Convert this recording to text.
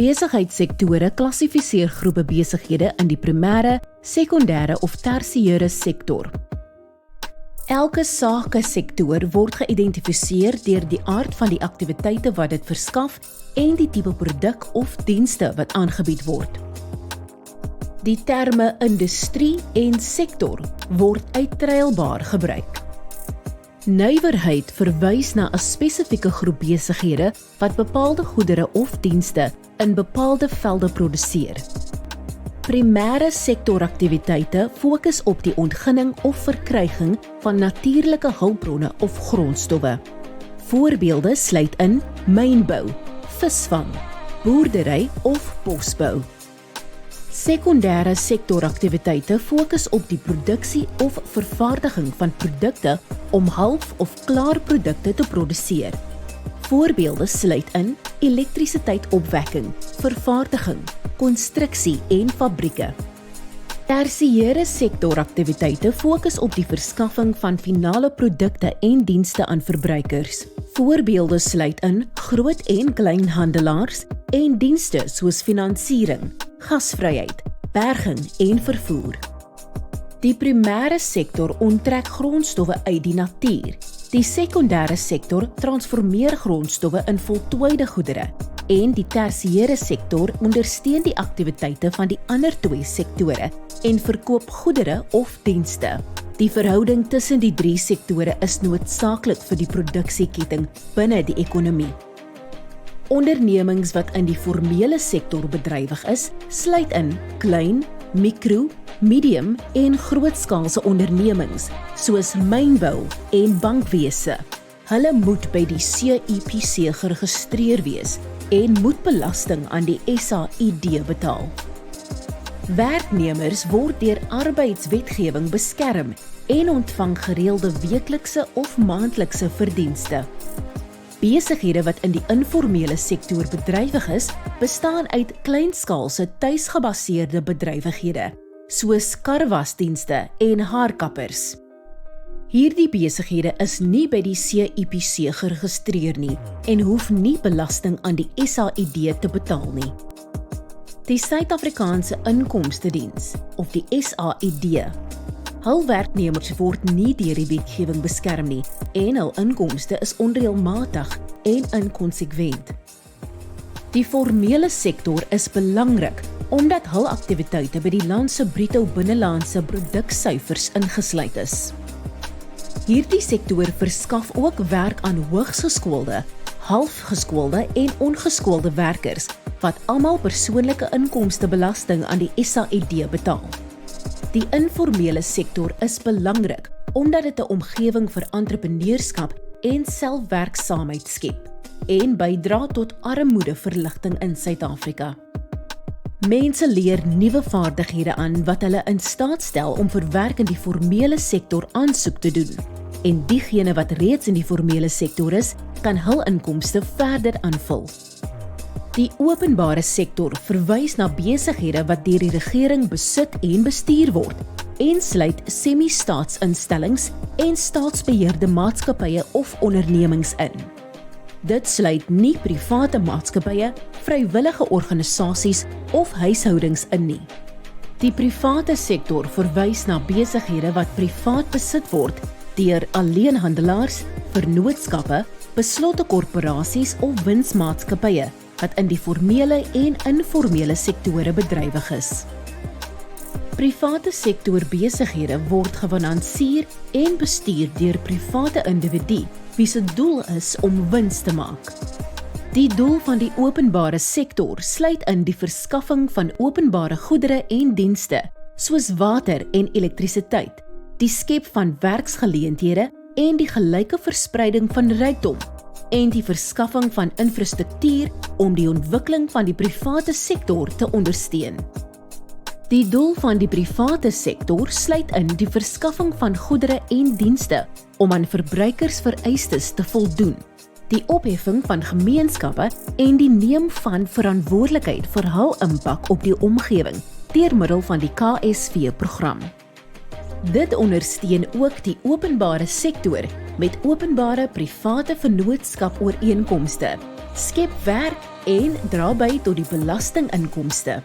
Besigheidssektore klassifiseer groepe besighede in die primêre, sekondêre of tersiêre sektor. Elke sakesektor word geïdentifiseer deur die aard van die aktiwiteite wat dit verskaf en die tipe produk of dienste wat aangebied word. Die terme industrie en sektor word uittreilbaar gebruik. Nywerheid verwys na 'n spesifieke groep besighede wat bepaalde goedere of dienste in bepaalde velde produseer. Primêre sektoraktiwiteite fokus op die ontginning of verkryging van natuurlike hulpbronne of grondstowwe. Voorbeelde sluit in mynbou, visvang, boerdery of bosbou. Sekondêre sektoraktiwiteite fokus op die produksie of vervaardiging van produkte om half- of klaarprodukte te produseer. Voorbeelde sluit in elektrisiteitsopwekking, vervaardiging, konstruksie en fabrieke. Tersiêre sektoraktiwiteite fokus op die verskaffing van finale produkte en dienste aan verbruikers. Voorbeelde sluit in groot en kleinhandelaars en dienste soos finansiering, gasvryheid, berging en vervoer. Die primêre sektor onttrek grondstowwe uit die natuur. Die sekondêre sektor transformeer grondstowwe in voltooide goedere en die tersiêre sektor ondersteun die aktiwiteite van die ander twee sektore en verkoop goedere of dienste. Die verhouding tussen die drie sektore is noodsaaklik vir die produksieketting binne die ekonomie. Ondernemings wat in die formele sektor bedrywig is, sluit in klein, mikro, medium en grootskaalse ondernemings soos mynbou en bankwese. Hulle moet by die CIPC geregistreer wees en moet belasting aan die SAID betaal. Werknemers word deur arbeidswetgewing beskerm en ontvang gereelde weeklikse of maandelikse verdienste. Besighede wat in die informele sektor bedrywig is, bestaan uit kleinskaalse tuisgebaseerde bedrywighede, soos karwasdienste en haarkappers. Hierdie besighede is nie by die CIPC geregistreer nie en hoef nie belasting aan die SAID te betaal nie. Die Suid-Afrikaanse Inkomstediens, of die SAID, hul werknemers word nie deur die wetgewing beskerm nie en hul inkomste is onreëlmatig en inkonsekwent. Die formele sektor is belangrik omdat hul aktiwiteite by die land se bruto binnelandse produksyfers ingesluit is. Hierdie sektor verskaf ook werk aan hoogsgeskoolde, halfgeskoolde en ongeskoolde werkers wat almal persoonlike inkomstebelasting aan die SAID betaal. Die informele sektor is belangrik omdat dit 'n omgewing vir entrepreneurskap en selfwerksaamheid skep en bydra tot armoedeverligting in Suid-Afrika. Mense leer nuwe vaardighede aan wat hulle in staat stel om vir werk in die formele sektor aansoek te doen. En diegene wat reeds in die formele sektor is, kan hul inkomste verder aanvul. Die openbare sektor verwys na besighede wat deur die regering besit en bestuur word en sluit semi-staatsinstellings en staatsbeheerde maatskappye of ondernemings in. Dit sluit nie private maatskappye, vrywillige organisasies of huishoudings in nie. Die private sektor verwys na besighede wat privaat besit word deur alleenhandelaars, vennootskappe, beslote korporasies of winsmaatskappye wat in die formele en informele sektore bedrywig is. Private sektor besighede word gefinansier en bestuur deur private individu wie se doel is om wins te maak. Die doel van die openbare sektor sluit in die verskaffing van openbare goedere en dienste, soos water en elektrisiteit, die skep van werksgeleenthede en die gelyke verspreiding van rykdom, en die verskaffing van infrastruktuur om die ontwikkeling van die private sektor te ondersteun. Die doel van die private sektor sluit in die verskaffing van goedere en dienste om aan verbruikersvereistes te voldoen, die opheffing van gemeenskappe en die neem van verantwoordelikheid vir hul impak op die omgewing deur middel van die KSV-program. Dit ondersteun ook die openbare sektor met openbare private vennootskap ooreenkomste skep werk en dra by tot die belastinginkomste.